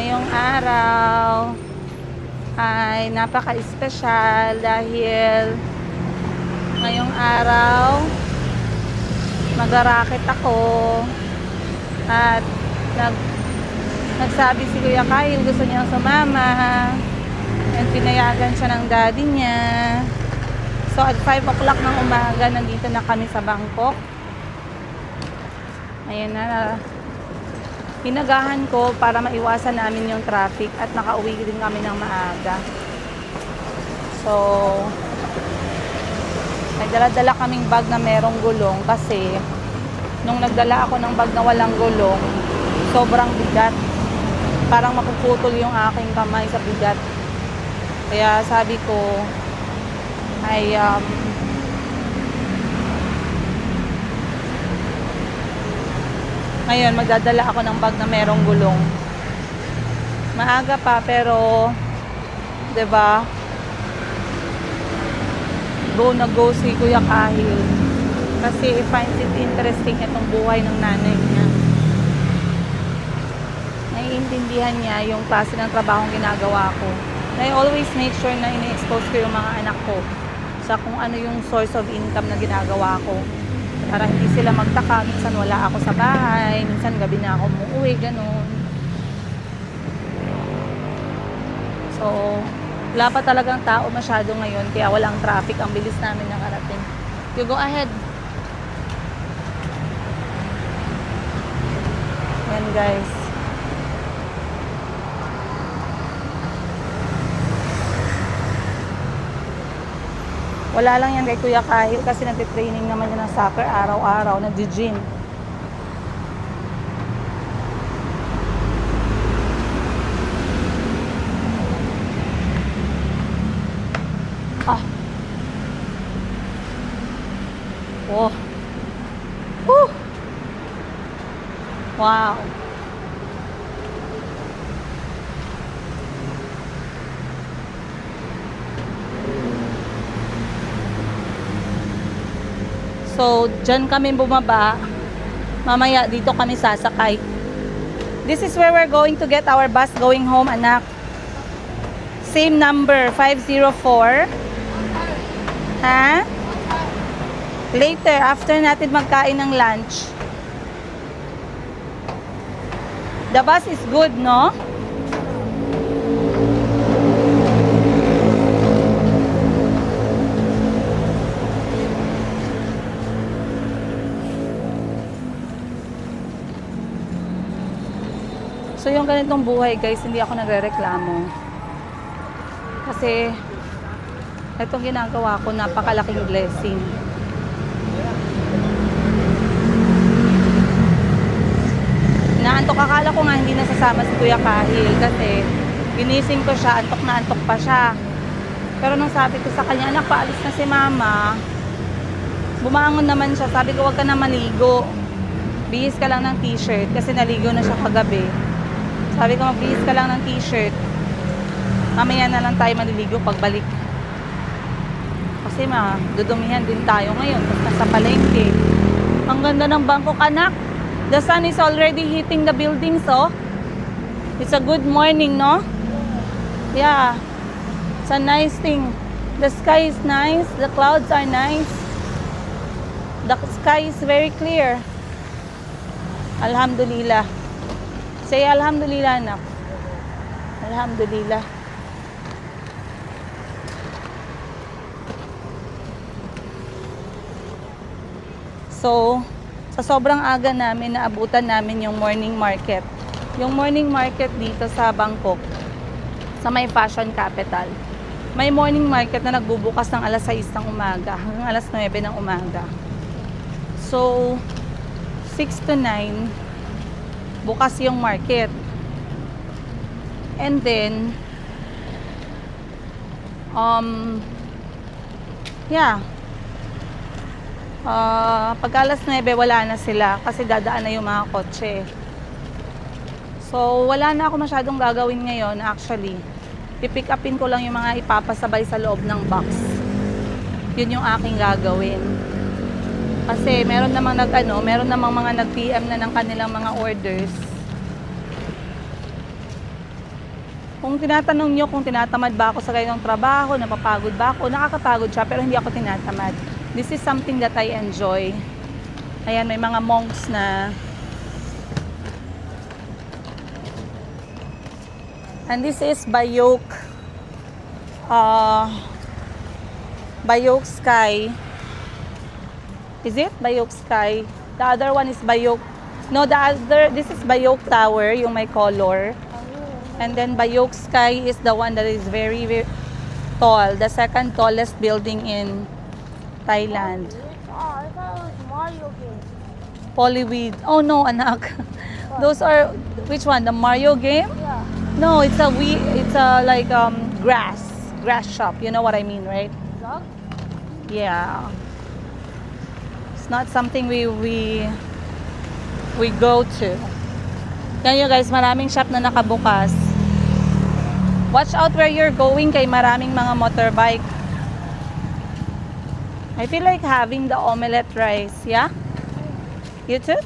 Ngayong araw ay napaka-espesyal dahil ngayong araw mag-racket ako at nagsabi si Kuya Kyle gusto niyang sumama and pinayagan siya ng daddy niya. So at 5 o'clock ng umaga nandito na kami sa Bangkok. Ayan na, hinagahan ko para maiwasan namin yung traffic at nakauwi din kami ng maaga. So nagdala-dala kaming bag na merong gulong kasi nung nagdala ako ng bag na walang gulong, sobrang bigat. Parang mapuputol yung aking kamay sa bigat. Kaya sabi ko ay ngayon magdadala ako ng bag na merong gulong. Maaga pa pero 'di ba? Go na go si Kuya Kahil kasi finds it interesting itong buhay ng nanay niya. Naiintindihan niya yung klase ng trabahong ginagawa ko. I always make sure na ini-expose ko yung mga anak ko sa kung ano yung source of income na ginagawa ko. Para hindi sila magtaka, minsan wala ako sa bahay, minsan gabi na ako umuwi, ganun. So, wala pa talagang tao masyado ngayon, kaya walang traffic, ang bilis namin nakarating. You go ahead. Yan guys. Wala lang yan kay Kuya Kahil kasi nagtitraining naman yun ng soccer araw-araw, nag-gym. Oh. Woo. Wow. So, dyan kami bumaba. Mamaya dito kami sasakay. This is where we're going to get our bus going home, anak. Same number, 504. Ha? Later, after natin magkain ng lunch. The bus is good, no? So yung ganitong buhay guys, hindi ako nagrereklamo. Kasi itong ginagawa ko, napakalaking blessing. Naantok, akala ko nga hindi nasasama si Kuya Kahil kasi ginising ko siya, antok na antok pa siya. Pero nung sabi ko sa kanya, anak, paalis na si mama, bumangon naman siya. Sabi ko, wag ka na maligo, bihis ka lang ng t-shirt kasi naligo na siya kagabi. Sabi ko, magbihis ka lang ng t-shirt, mamaya na lang tayo maliligo pagbalik. Kasi dudumihan din tayo ngayon tapos nasa palengke. Ang ganda ng Bangkok, anak. The sun is already hitting the buildings, oh. It's a good morning, no? Yeah. It's a nice thing. The sky is nice. The clouds are nice. The sky is very clear. Alhamdulillah. Say alhamdulillah, anak. Alhamdulillah. So, sa sobrang aga namin, naabutan namin yung morning market. Yung morning market dito sa Bangkok, sa may fashion capital. May morning market na nagbubukas ng alas 6 ng umaga hanggang alas 9 ng umaga. So, 6 to 9, bukas yung market. And then, pag alas 9 wala na sila kasi dadaan na yung mga kotse. So wala na ako masyadong gagawin ngayon actually. Pipick upin ko lang yung mga ipapasabay sa loob ng box. Yun yung aking gagawin. Kasi meron namang mga nag-PM na ng kanilang mga orders. Kung tinatanong nyo kung tinatamad ba ako sa ganitong trabaho, napapagod ba ako, nakakapagod siya pero hindi ako tinatamad. This is something that I enjoy. Ayan, may mga monks na. And this is Bayok. Bayok Sky. Is it Bayok Sky? The other one is Bayok. No, this is Bayok Tower, yung may color. And then Bayok Sky is the one that is very, very tall. The second tallest building in Thailand. Oh, I thought it was Mario game. Polyweed. Oh no, anak. Those are, which one? The Mario game? Yeah. No, it's a like grass shop. You know what I mean, right? Dog? Yeah. It's not something we go to. Yan yun guys, maraming shop na nakabukas. Watch out where you're going kay maraming mga motorbike. I feel like having the omelette rice, yeah? You too?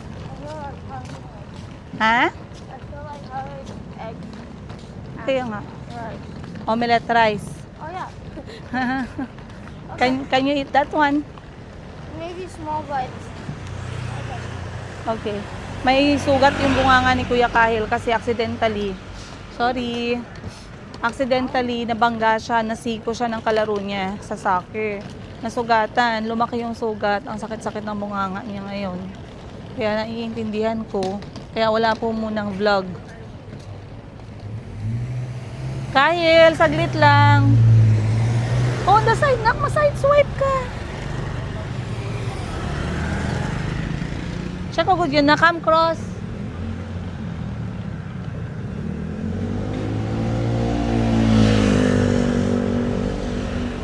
I Ha? feel like having egg. Kaya nga. Right. Omelette rice. Oh yeah. Can you eat that one? Maybe small bites. Okay. May sugat yung bunganga ni Kuya Kahil kasi accidentally nabangga siya, nasiko siya ng kalaro niya sa soccer. Nasugatan, lumaki yung sugat. Ang sakit-sakit ng bunganga niya ngayon. Kaya naiintindihan ko. Kaya wala po munang vlog. Kahil, saglit lang. On the side, nak, ma-side swipe ka. Check ko good yun na, come cross.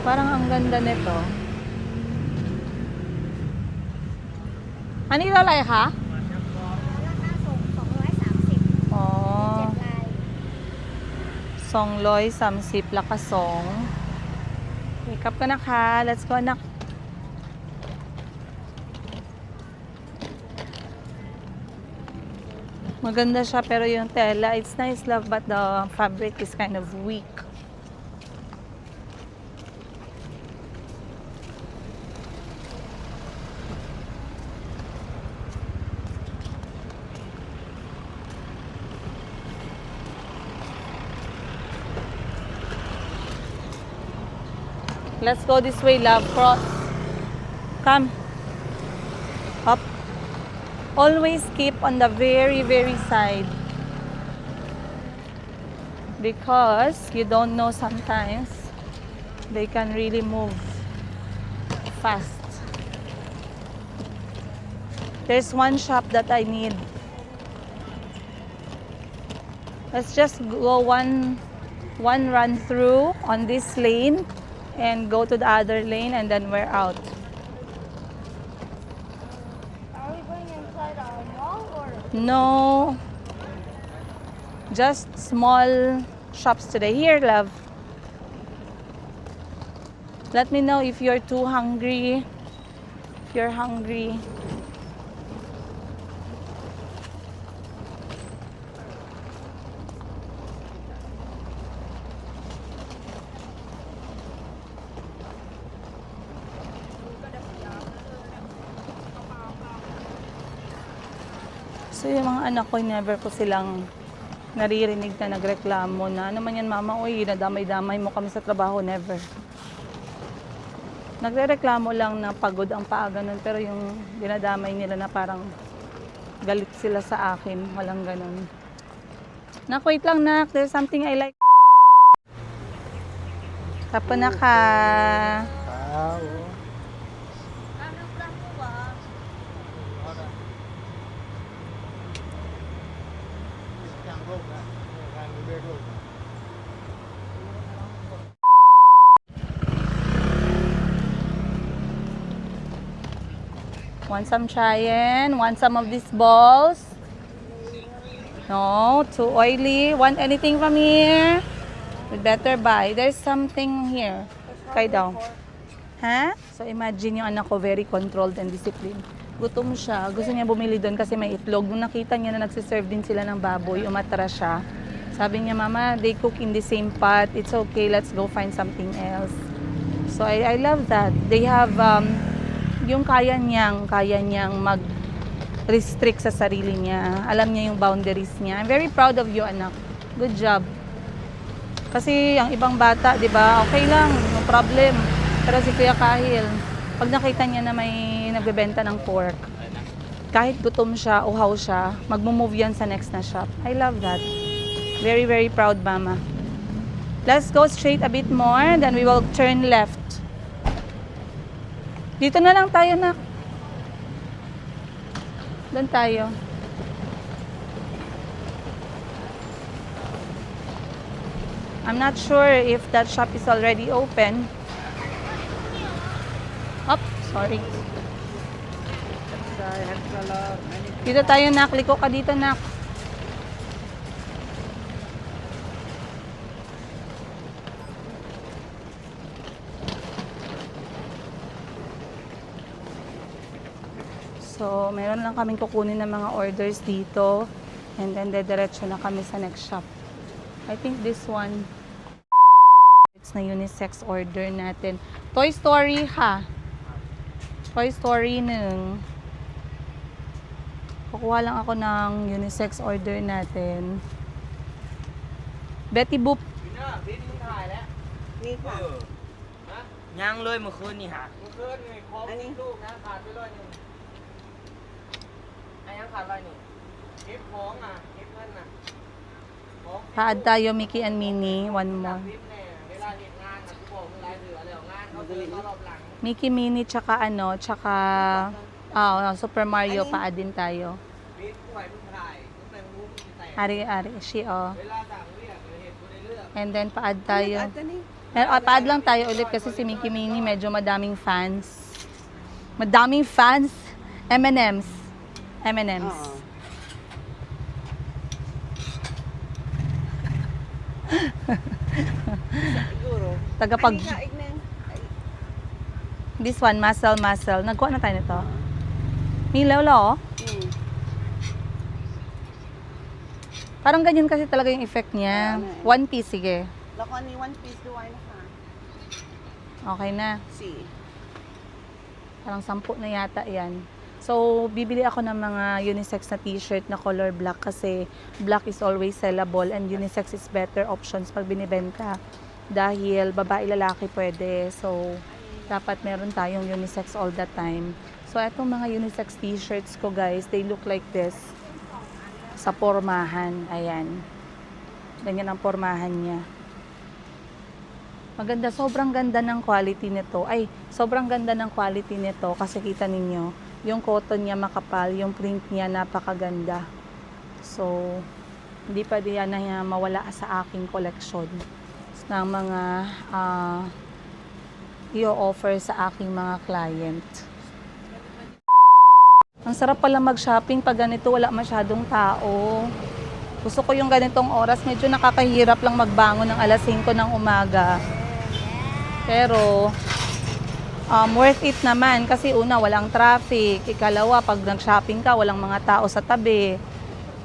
Parang ang ganda nito. Ano yung lalay ha? Oh. Songloy, samsip, lakasong. Wake up ka na ka. Let's go anak. Maganda siya pero yung tela, it's nice love but the fabric is kind of weak. Let's go this way, love. Cross. Come. Up. Always keep on the very, very side. Because you don't know sometimes they can really move fast. There's one shop that I need. Let's just go one run through on this lane and go to the other lane and then we're out. Are we going inside a mall or? No, just small shops today. Here, love. Let me know if you're too hungry. If you're hungry. So yung mga anak ko, never ko silang naririnig na nagreklamo na ano man yan mama, uy, nadamay-damay mo kami sa trabaho, never. Nagrereklamo lang na pagod ang paa, ganun, pero yung dinadamay nila na parang galit sila sa akin, walang ganun. Nak, wait lang nak, there's something I like. Tapo na ka. Ano plan mo ba? Want some chayenne? Want some of these balls? No, too oily. Want anything from here? We better buy. There's something here. Kay daw. Ha? So imagine yung anak ko very controlled and disciplined. Gutom siya. Gusto niya bumili doon kasi may itlog. Nung nakita niya na nagsiserve din sila ng baboy, umatras siya. Sabi niya, Mama, they cook in the same pot. It's okay, let's go find something else. So I love that. They have yung kaya niyang mag-restrict sa sarili niya. Alam niya yung boundaries niya. I'm very proud of you, anak. Good job. Kasi ang ibang bata, 'di ba? Okay lang, no problem. Pero si Kuya Kahil, pag nakita niya na may nagbebenta ng pork, kahit gutom siya, uhaw siya, magmo-move yan sa next na shop. I love that. Very, very proud, Mama. Let's go straight a bit more, then we will turn left. Dito na lang tayo, nak. Doon tayo. I'm not sure if that shop is already open. Up, sorry. Dito tayo, nak. Liko ka dito, nak. So, meron lang kaming kukunin ng mga orders dito. And then, dediretso na kami sa next shop. I think this one, it's na unisex order natin. Toy Story, ha? Toy Story nung. Kukuha lang ako ng unisex order natin. Betty Boop. นี่ค่ะ ย่างเลยเมื่อคืนนี่ฮะ อันนี้ ไอ้ยังขาดอะไรนี่ Pa-add tayo, Mickey and Minnie. One more. Mickey, Minnie, tsaka ano, tsaka Super Mario, pa-add din tayo. Ari, she, oh. And then, pa-add tayo. Pa-add lang tayo ulit kasi si Mickey Minnie medyo madaming fans. Madaming fans. M&M's. M&M's. Oo. Siguro. Tagapag... Ay, kaig na yan. Ay, This one, muscle. Nagkuha na tayo nito. Milaw, lo. Parang ganyan kasi talaga yung effect niya. One piece, sige. Lako ni one piece duway na ka. Okay na. Si. Parang 10 na yata yan. So, bibili ako ng mga unisex na t-shirt na color black kasi black is always sellable and unisex is better options pag binibenta. Dahil babae lalaki pwede. So, dapat meron tayong unisex all the time. So, etong mga unisex t-shirts ko guys, they look like this. Sa pormahan. Ayan. Ganyan ang pormahan niya. Maganda. Sobrang ganda ng quality nito. Ay, sobrang ganda ng quality nito kasi kita ninyo, yung cotton niya makapal, yung print niya napakaganda. So, hindi pa diyan na mawala sa aking collection ng mga i-offer sa aking mga client. Ang sarap pala mag-shopping pag ganito wala masyadong tao. Gusto ko yung ganitong oras, medyo nakakahirap lang magbangon ng alas 5 ng umaga. Pero, worth it naman kasi una, walang traffic. Ikalawa, pag nag-shopping ka, walang mga tao sa tabi.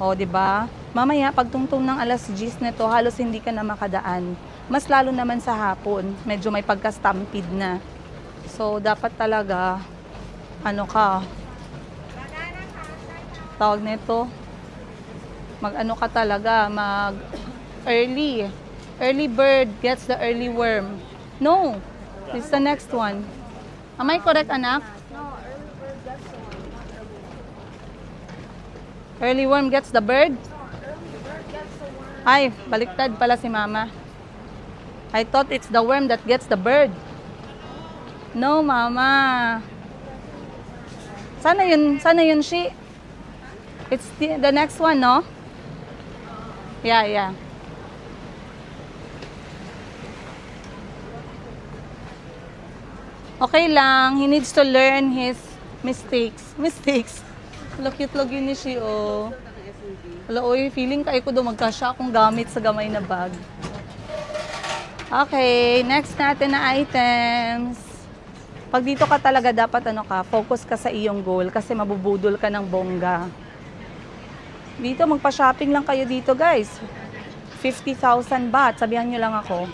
O, di ba? Mamaya, pag tungtong ng alas 10 nito, halos hindi ka na makadaan. Mas lalo naman sa hapon, medyo may pagka-stampede na. So, dapat talaga, tawag nito, mag-ano ka talaga, mag-early. Early bird gets the early worm. No, this is the next one. Am I correct, anak? No, early bird gets the one, not early worm. Early worm gets the bird? No, early bird gets the worm. Ay, baliktad pala si mama. I thought it's the worm that gets the bird. No, mama. Sana yun, she. It's the next one, no? Yeah. Okay lang. He needs to learn his mistakes. Look yun ni she, oh. Wala, oy, feeling kay ko daw magkasya akong gamit sa gamay na bag. Okay, next natin na items. Pag dito ka talaga dapat focus ka sa iyong goal kasi mabubudol ka ng bongga. Dito, magpa-shopping lang kayo dito, guys. 50,000 baht. Sabihan nyo lang ako,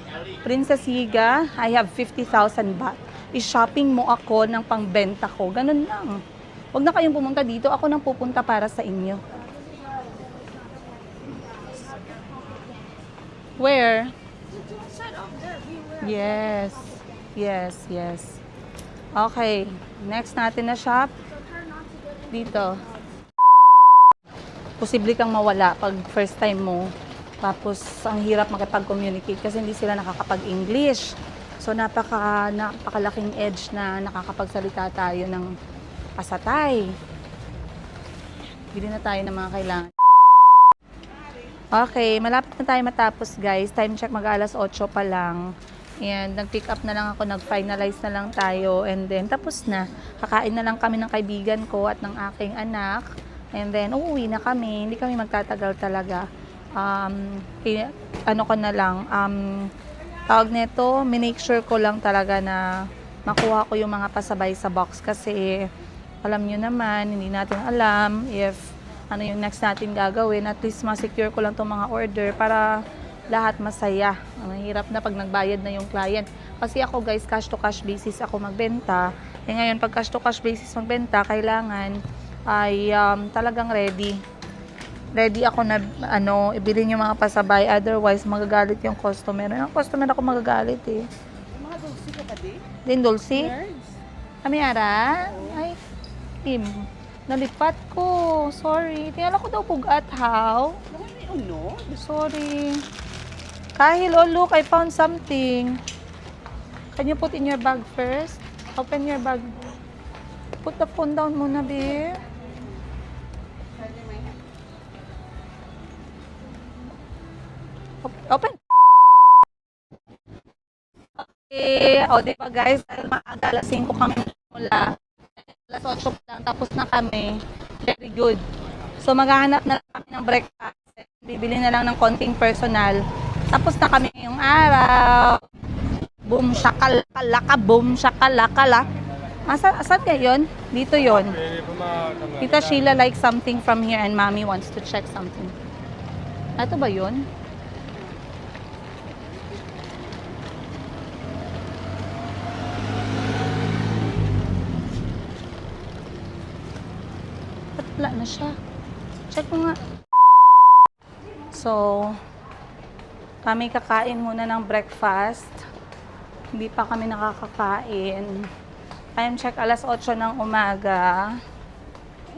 Princess Higa, I have 50,000 baht. I-shopping mo ako ng pangbenta ko. Ganun lang. Huwag na kayong pumunta dito. Ako nang pupunta para sa inyo. Where? Set up there. Beware. Yes. Yes, yes. Okay. Next natin na shop. So try not to get in. Dito. Posible kang mawala pag first time mo. Tapos, ang hirap makipag-communicate kasi hindi sila nakakapag-English. So, napakalaking edge na nakakapagsalita tayo ng pasatay. Bili na tayo ng mga kailangan. Okay, malapit na tayo matapos guys. Time check mag-alas 8 pa lang. And nag-pick up na lang ako, nag-finalize na lang tayo. And then, tapos na. Kakain na lang kami ng kaibigan ko at ng aking anak. And then, uuwi na kami. Hindi kami magtatagal talaga. Ano ko na lang, tawag nito, minake sure ko lang talaga na makuha ko yung mga pasabay sa box. Kasi, alam nyo naman, hindi natin alam if ano yung next natin gagawin. At least, ma-secure ko lang itong mga order para lahat masaya. Mahirap na pag nagbayad na yung client. Kasi ako guys, cash to cash basis ako magbenta. Eh ngayon, pag cash to cash basis magbenta, kailangan ay talagang ready. Ready ako na ibilin yung mga pasabay. Otherwise, magagalit yung customer. Yung customer ako magagalit eh. Mga dulce ka pa di? Din Dulce? Nerds. Amiara? Ay, Tim. Nalipat ko. Sorry. Tingala ko daw pugat, how? Ano? Sorry. Kahil, oh look, I found something. Can you put in your bag first? Open your bag. Put the phone down muna, babe. Open. Okay. O, di ba guys, dahil maaga, alas 5 kami mula. Alas 8 pa lang, tapos na kami. Very good. So, maghahanap na lang kami ng breakfast. Bibili na lang ng konting personal. Tapos na kami ngayong araw. Boom, shakalaka, boom, shakalakala. Asan kaya yun? Dito yun. Tita Sheila likes something from here and Mommy wants to check something. Ito ba yun? Ba't wala na siya? Check mo nga. So, kami kakain muna ng breakfast. Hindi pa kami nakakakain. Time check, alas 8 ng umaga.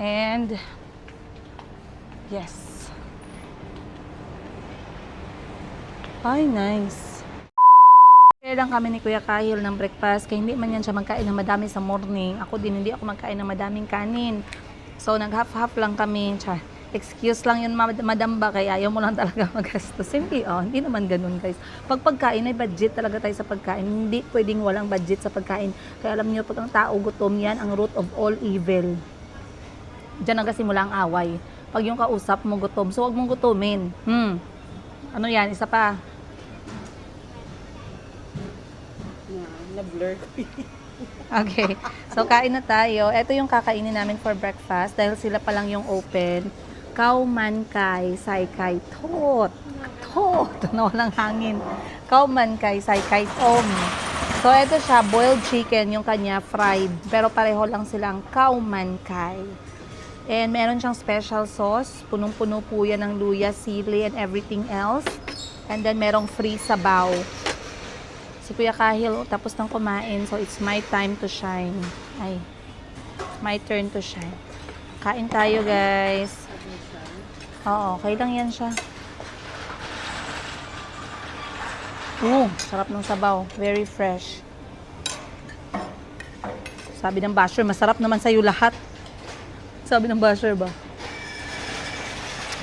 And, yes. Ay, nice. Kaya lang kami ni Kuya Kahil ng breakfast. Kaya hindi man yan siya magkain ng madami sa morning. Ako din, hindi ako magkain ng madaming kanin. So, nag-half-half lang kami. Excuse lang yun, madam ba, kaya ayaw mo lang talaga magastos. Hindi, hindi naman ganun, guys. Pag pagkain, ay budget talaga tayo sa pagkain. Hindi pwedeng walang budget sa pagkain. Kaya alam niyo, pag ang tao gutom, yan ang root of all evil. Diyan nagsimula ang away. Pag yung kausap mo gutom, so wag mong gutumin. Ano yan? Isa pa. Na-blur ko. Okay. So, kain na tayo. Ito yung kakainin namin for breakfast. Dahil sila pa lang yung open. Khao man kai sai kai thot. Thot. Nawalang hangin. Khao man kai sai kai tom. So, ito siya. Boiled chicken. Yung kanya fried. Pero pareho lang silang khao man kai. And meron siyang special sauce. Punong-puno po yan ng luya, sili, and everything else. And then, merong free sabaw. Si Kuya Kahil, tapos nang kumain. So, it's my time to shine. Ay, my turn to shine. Kain tayo, guys. Oo, okay lang yan siya. Sarap ng sabaw. Very fresh. Sabi ng basher, masarap naman sa'yo lahat. Sabi ng basher ba?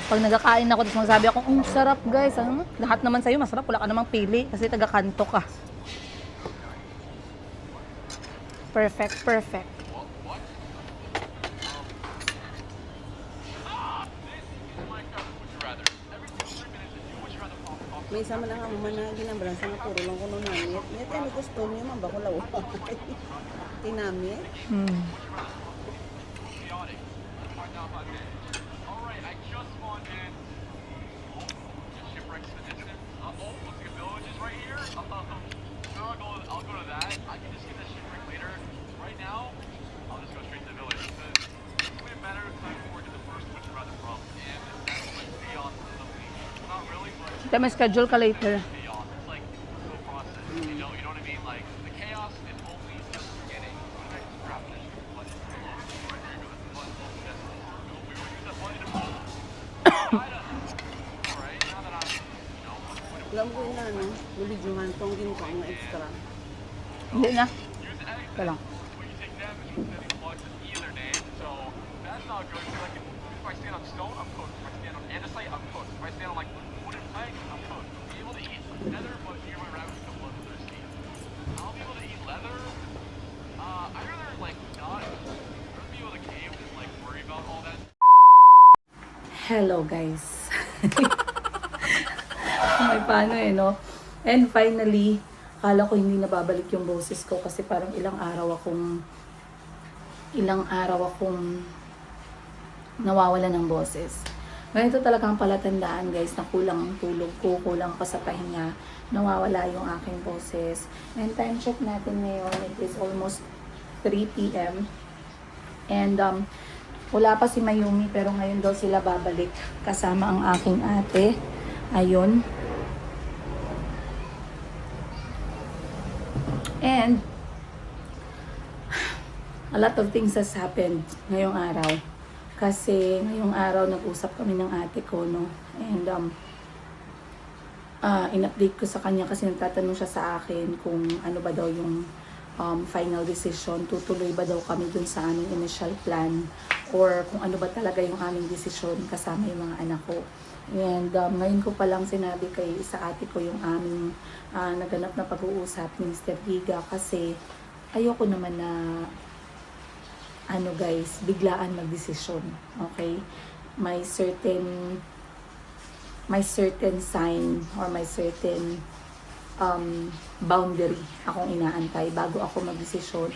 Pag nagkakain ako, tapos magsabi ako, sarap guys. Ano? Lahat naman sa'yo, masarap. Wala ka namang pili kasi taga-kanto ka. Perfect, perfect. May sama lang ang managin ang bransa nga puro lang kuno namit. Net ano gusto niyo man ba ko lawa. Tinamit. Tayo may schedule ka later. Alam ko yun na, no? Bulidyuhan tong ginto ng extra. Hindi na. Ito lang. Hello guys. May paano no? And finally, akala ko hindi nababalik yung boses ko kasi parang ilang araw akong nawawala ng boses. Ganito talaga ang palatandaan guys na kulang ang tulog ko, kulang ako sa pahinga, nawawala yung aking boses. And time check natin ngayon, it is almost 3 p.m. And wala pa si Mayumi pero ngayon daw sila babalik kasama ang aking ate. Ayun. And a lot of things has happened ngayong araw. Kasi ngayong araw nag-usap kami ng ate ko, no? And in-update ko sa kanya kasi nagtatanong siya sa akin kung ano ba daw yung final decision. Tutuloy ba daw kami dun sa aming initial plan or kung ano ba talaga yung aming decision kasama yung mga anak ko. And ngayon ko palang sinabi kay sa ate ko yung aming naganap na pag-uusap ni Mr. Giga kasi ayoko naman na guys, biglaan magdesisyon. Okay? May certain sign or may certain boundary akong inaantay bago ako magdesisyon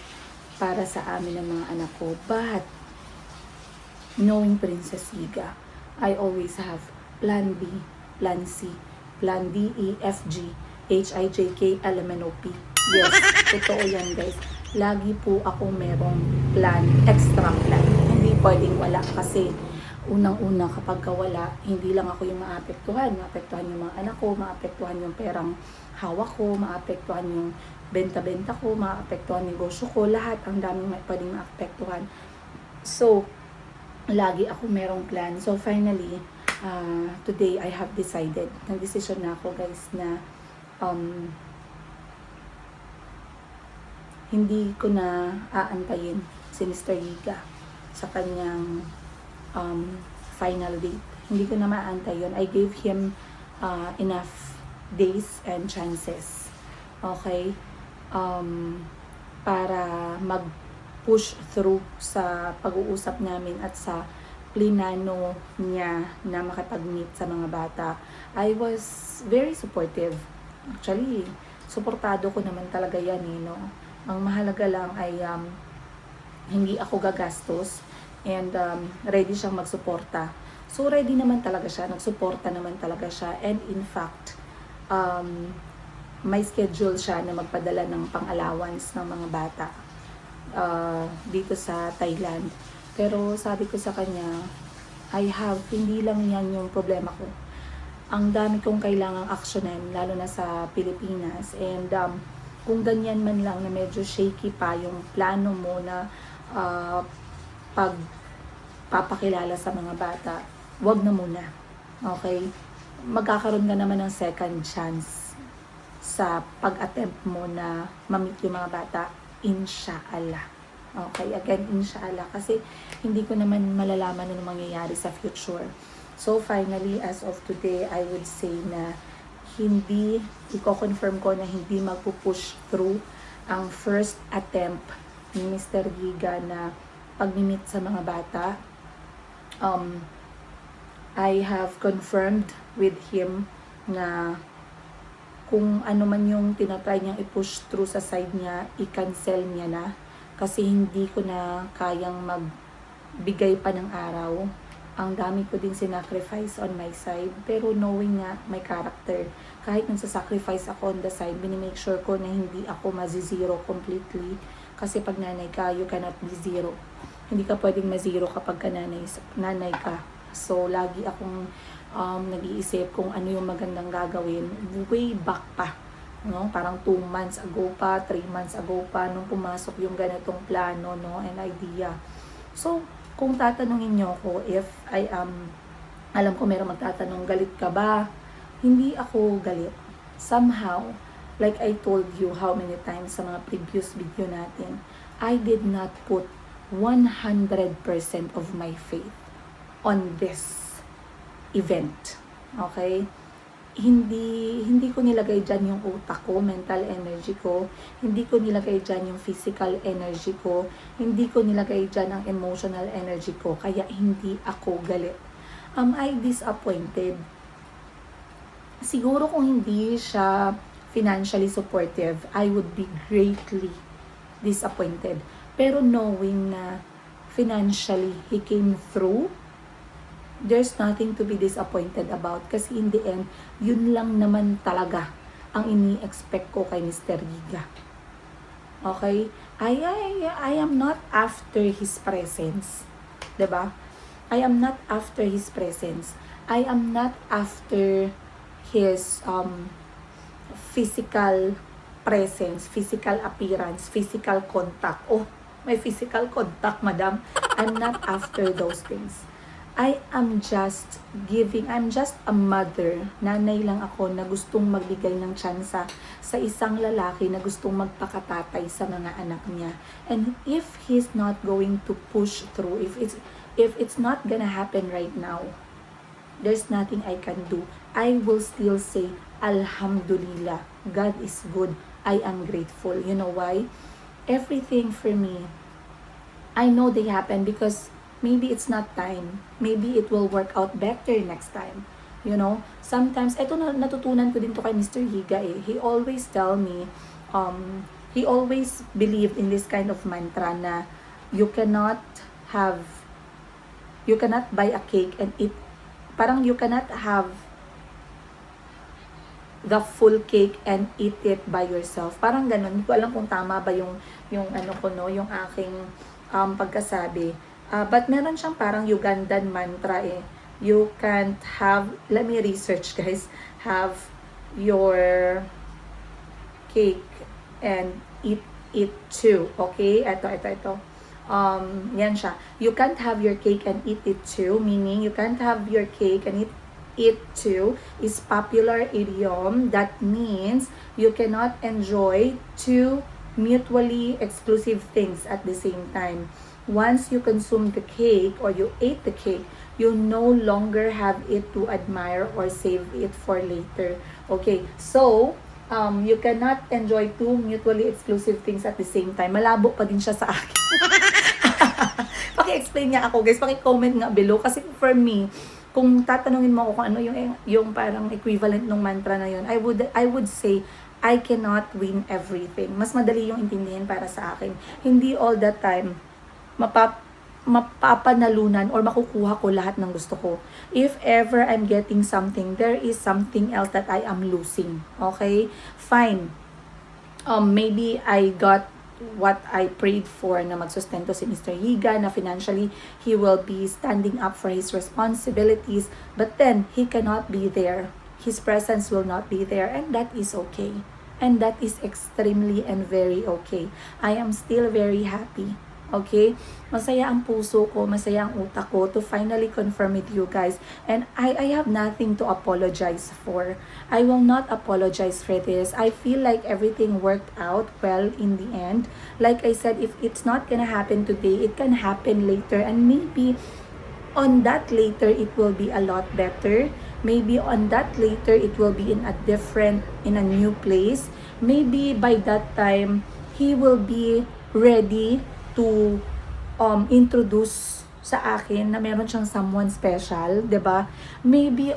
para sa amin ng mga anak ko. But knowing Princess Giga, I always have plan B, plan C, plan D, E, F, G, H, I, J, K, L, M, N, O, P. Yes, totoo yan guys. Lagi po ako merong plan, extra plan. Hindi pwedeng wala kasi unang-una kapag wala, hindi lang ako yung maapektuhan. Maapektuhan yung mga anak ko, maapektuhan yung perang hawak ko, maapektuhan yung benta-benta ko, maapektuhan yung negosyo ko, lahat ang daming pwedeng maapektuhan. So, lagi ako merong plan. So, finally, today I have decided, nag-decision na ako guys na hindi ko na aantayin si Mr. Giga sa kanyang final date. Hindi ko na maantay yun. I gave him enough days and chances. Okay? Para mag-push through sa pag-uusap namin at sa plinano niya na makapag-meet sa mga bata. I was very supportive. Actually, suportado ko naman talaga yan, no? Ang mahalaga lang ay hindi ako gagastos and ready siyang magsuporta. So, ready naman talaga siya. Nagsuporta naman talaga siya. And in fact, may schedule siya na magpadala ng pang-allowance ng mga bata dito sa Thailand. Pero sabi ko sa kanya, hindi lang yan yung problema ko. Ang dami kong kailangang aksyonin, lalo na sa Pilipinas. And kung ganyan man lang na medyo shaky pa yung plano mo na pagpapakilala sa mga bata, wag na muna. Okay? Magkakaroon ka naman ng second chance sa pag-attempt mo na ma-meet yung mga bata, inshallah. Okay? Again, inshallah. Kasi hindi ko naman malalaman ano mangyayari sa future. So, finally, as of today, I would say na i-confirm ko na hindi magpupush through ang first attempt ni Mr. Giga na pag-meet sa mga bata. I have confirmed with him na kung ano man yung tinatry niyang i-push through sa side niya, i-cancel niya na kasi hindi ko na kayang magbigay pa ng araw. Ang dami ko din sinacrifice on my side. Pero knowing nga my character, kahit nagsasacrifice ako on the side, binimake sure ko na hindi ako mazizero completely. Kasi pag nanay ka, you cannot be zero. Hindi ka pwedeng mazero kapag ka nanay ka. So, lagi akong nag-iisip kung ano yung magandang gagawin way back pa. No? Parang 2 months ago pa, 3 months ago pa, nung pumasok yung ganitong plano, no, and idea. So, kung tatanungin nyo ako if I am, alam ko meron magtatanong, galit ka ba? Hindi ako galit. Somehow, like I told you how many times sa mga previous video natin, I did not put 100% of my faith on this event. Okay? Hindi ko nilagay dyan yung utak ko, mental energy ko. Hindi ko nilagay dyan yung physical energy ko. Hindi ko nilagay dyan ang emotional energy ko. Kaya hindi ako galit. Am I disappointed? Siguro kung hindi siya financially supportive, I would be greatly disappointed. Pero knowing na financially he came through, there's nothing to be disappointed about kasi in the end, yun lang naman talaga ang ini-expect ko kay Mr. Giga. Okay? I am not after his presence. 'Di ba? I am not after his presence. I am not after his physical presence, physical appearance, physical contact. Oh, may physical contact, madam. I'm not after those things. I'm just a mother. Nanay lang ako na gustong magbigay ng tsansa sa isang lalaki na gustong magpakatatay sa mga anak niya. And if he's not going to push through, if it's not gonna happen right now, there's nothing I can do. I will still say, Alhamdulillah, God is good. I am grateful. You know why? Everything for me, I know they happen because maybe it's not time. Maybe it will work out better next time. You know, sometimes, eto na natutunan ko din to kay Mr. Higa eh. He always tell me, he always believed in this kind of mantra na you cannot buy a cake and eat, parang you cannot have the full cake and eat it by yourself. Parang ganun. Hindi ko alam kung tama ba yung ano ko, no, yung aking pagkasabi. But meron siyang parang Ugandan mantra eh. You can't have, let me research guys, have your cake and eat it too. Okay? Ito. Yan siya. You can't have your cake and eat it too, meaning you can't have your cake and eat it too is popular idiom that means you cannot enjoy two mutually exclusive things at the same time. Once you consume the cake or you ate the cake, you no longer have it to admire or save it for later. Okay, so you cannot enjoy two mutually exclusive things at the same time. Malabo pa din siya sa akin. Paki-explain niya ako, guys. Paki-comment nga below. Kasi for me, kung tatanungin mo ako kung ano yung parang equivalent ng mantra na yun, I would say, I cannot win everything. Mas madali yung intindihin para sa akin. Hindi all the time mapapanalunan or makukuha ko lahat ng gusto ko. If ever I'm getting something, there is something else that I am losing. Okay? Fine. Maybe I got what I prayed for na magsustento si Mr. Higa, na financially he will be standing up for his responsibilities, but then he cannot be there. His presence will not be there, and that is okay. And that is extremely and very okay. I am still very happy. Okay? Masaya ang puso ko, masaya ang utak ko to finally confirm with you guys. And I have nothing to apologize for. I will not apologize for this. I feel like everything worked out well in the end. Like I said, if it's not gonna happen today, it can happen later. And maybe on that later, it will be a lot better. Maybe on that later, it will be in a new place. Maybe by that time, he will be ready to introduce sa akin na meron siyang someone special, 'di ba? Maybe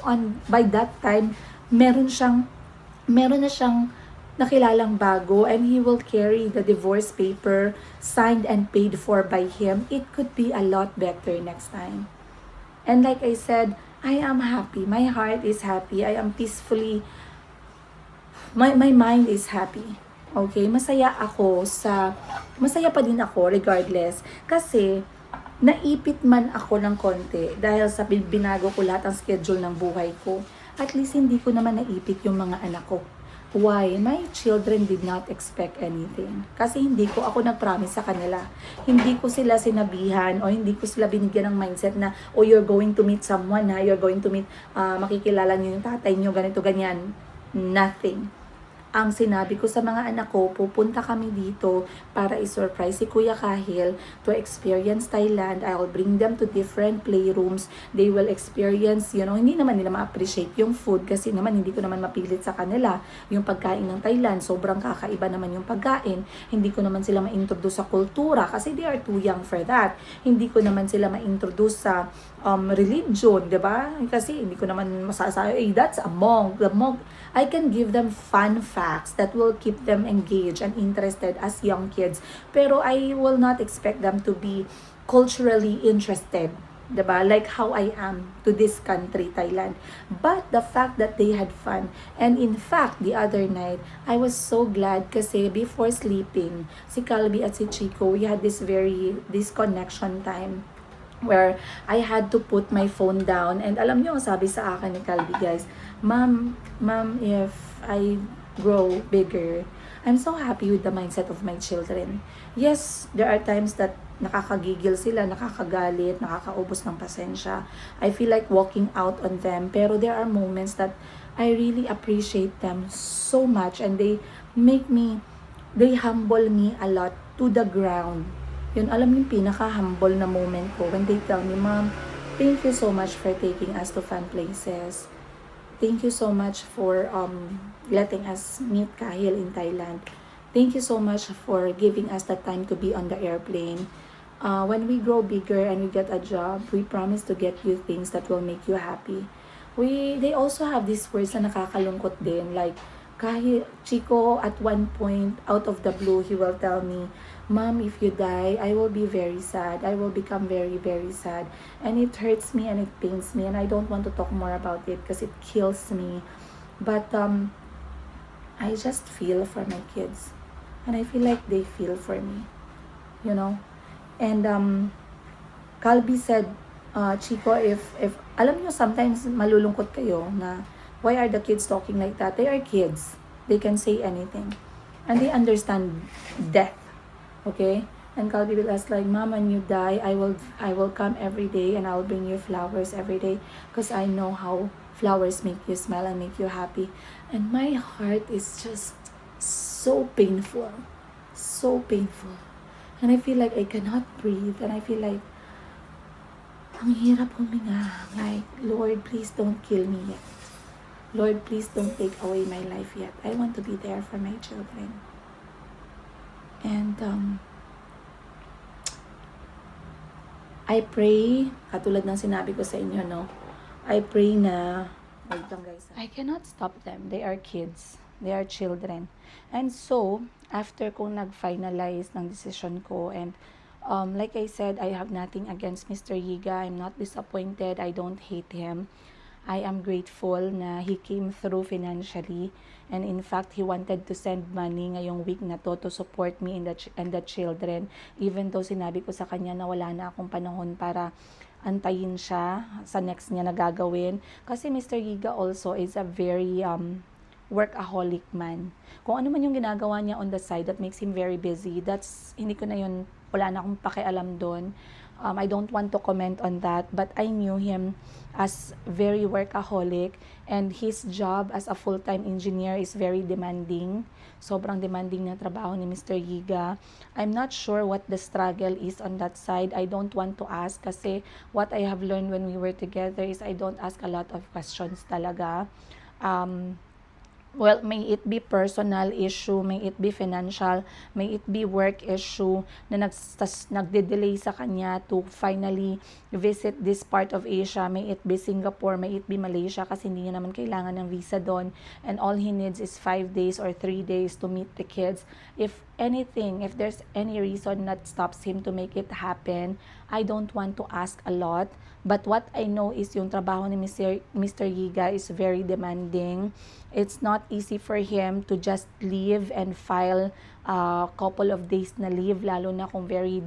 by that time meron na siyang nakilalang bago and he will carry the divorce paper signed and paid for by him. It could be a lot better next time. And like I said, I am happy. My heart is happy. I am peacefully, my mind is happy. Okay, masaya pa din ako regardless. Kasi, naipit man ako ng konti dahil sa binago ko lahat ng schedule ng buhay ko, at least hindi ko naman naipit yung mga anak ko. Why? My children did not expect anything. Kasi hindi ko ako nag-promise sa kanila. Hindi ko sila sinabihan o hindi ko sila binigyan ng mindset na, oh, you're going to meet someone ha, you're going to meet, makikilala niyo yung tatay niyo, ganito, ganyan. Nothing. Ang sinabi ko sa mga anak ko, pupunta kami dito para i-surprise si Kuya Kahil to experience Thailand. I will bring them to different playrooms. They will experience, hindi naman nila ma-appreciate yung food kasi naman hindi ko naman mapilit sa kanila yung pagkain ng Thailand. Sobrang kakaiba naman yung pagkain. Hindi ko naman sila ma-introduce sa kultura kasi they are too young for that. Hindi ko naman sila ma-introduce sa religion, 'di ba? Kasi hindi ko naman masasabi, that's a monk. The monk, I can give them fun facts that will keep them engaged and interested as young kids. Pero I will not expect them to be culturally interested, 'di ba? Like how I am to this country, Thailand. But the fact that they had fun, and in fact, the other night, I was so glad kasi before sleeping, si Calby at si Chico, we had this connection time where I had to put my phone down. And alam niyo, sabi sa akin ni Calby, guys, Mom, if I grow bigger, I'm so happy with the mindset of my children. Yes, there are times that nakakagigil sila, nakakagalit, nakakaubos ng pasensya. I feel like walking out on them. Pero there are moments that I really appreciate them so much, and they humble me a lot to the ground. Yun, alam yung pinaka-humble na moment ko when they tell me, Mom, thank you so much for taking us to fun places. Thank you so much for letting us meet Kahil in Thailand. Thank you so much for giving us the time to be on the airplane. When we grow bigger and we get a job, we promise to get you things that will make you happy. They also have these words na nakakalungkot din. Like, Kahil, Chico, at one point, out of the blue, he will tell me, Mom, if you die, I will be very sad. I will become very, very sad. And it hurts me and it pains me. And I don't want to talk more about it because it kills me. But I just feel for my kids. And I feel like they feel for me. And Calby said, Chico, if alam nyo, sometimes malulungkot kayo na, why are the kids talking like that? They are kids. They can say anything. And they understand death. Okay? And Calby will ask like, Mom, when you die, I will come every day and I will bring you flowers every day because I know how flowers make you smile and make you happy. And my heart is just so painful. So painful. And I feel like I cannot breathe. And I feel like, ang hirap huminga. Like, Lord, please don't kill me yet. Lord, please don't take away my life yet. I want to be there for my children. And I pray, katulad ng sinabi ko sa inyo, I pray na, wait lang guys, I cannot stop them. They are kids. They are children. And so, after kong nag-finalize ng decision ko, and like I said, I have nothing against Mr. Yiga. I'm not disappointed. I don't hate him. I am grateful na he came through financially, and in fact he wanted to send money ngayong week na to support me and the children, even though sinabi ko sa kanya na wala na akong panahon para antayin siya sa next niya na gagawin, kasi Mr. Yiga also is a very workaholic man. Kung ano man yung ginagawa niya on the side that makes him very busy, that's hindi ko na yun, wala na akong pakialam doon. I don't want to comment on that, but I knew him as very workaholic, and his job as a full-time engineer is very demanding. Sobrang demanding ng trabaho ni Mr. Yiga. I'm not sure what the struggle is on that side. I don't want to ask kasi what I have learned when we were together is I don't ask a lot of questions talaga. Well, may it be personal issue, may it be financial, may it be work issue na nagde-delay sa kanya to finally visit this part of Asia. May it be Singapore, may it be Malaysia kasi hindi niya naman kailangan ng visa doon. And all he needs is 5 days or 3 days to meet the kids. If anything, if there's any reason that stops him to make it happen, I don't want to ask a lot. But what I know is yung trabaho ni Mr. Yiga is very demanding. It's not easy for him to just leave and file couple of days na leave, lalo na kung very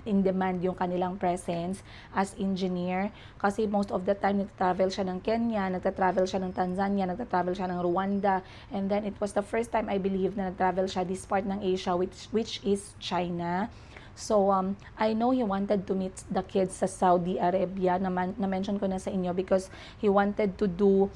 in demand yung kanilang presence as engineer. Kasi most of the time, nagtatravel siya ng Kenya, nagtatravel siya ng Tanzania, nagtatravel siya ng Rwanda, and then it was the first time I believe na nagtravel siya this part ng Asia, which is China. So, I know he wanted to meet the kids sa Saudi Arabia, na-mention ko na sa inyo, because he wanted to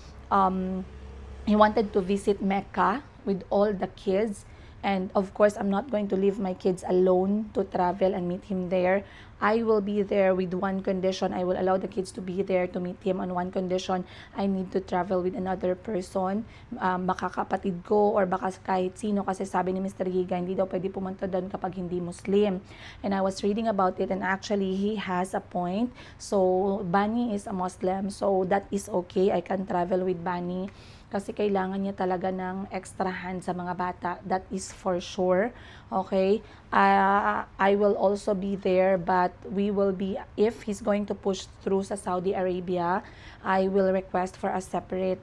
visit Mecca with all the kids. And of course, I'm not going to leave my kids alone to travel and meet him there. I will be there with one condition. I will allow the kids to be there to meet him on one condition. I need to travel with another person. Baka kapatid ko or baka kahit sino, kasi sabi ni Mr. Giga, hindi daw pwede pumunta doon kapag hindi Muslim. And I was reading about it, and actually, he has a point. So, Bani is a Muslim. So, that is okay. I can travel with Bani. Kasi kailangan niya talaga ng extra hand sa mga bata. That is for sure. Okay? I will also be there, but we will be, if he's going to push through sa Saudi Arabia, I will request for a separate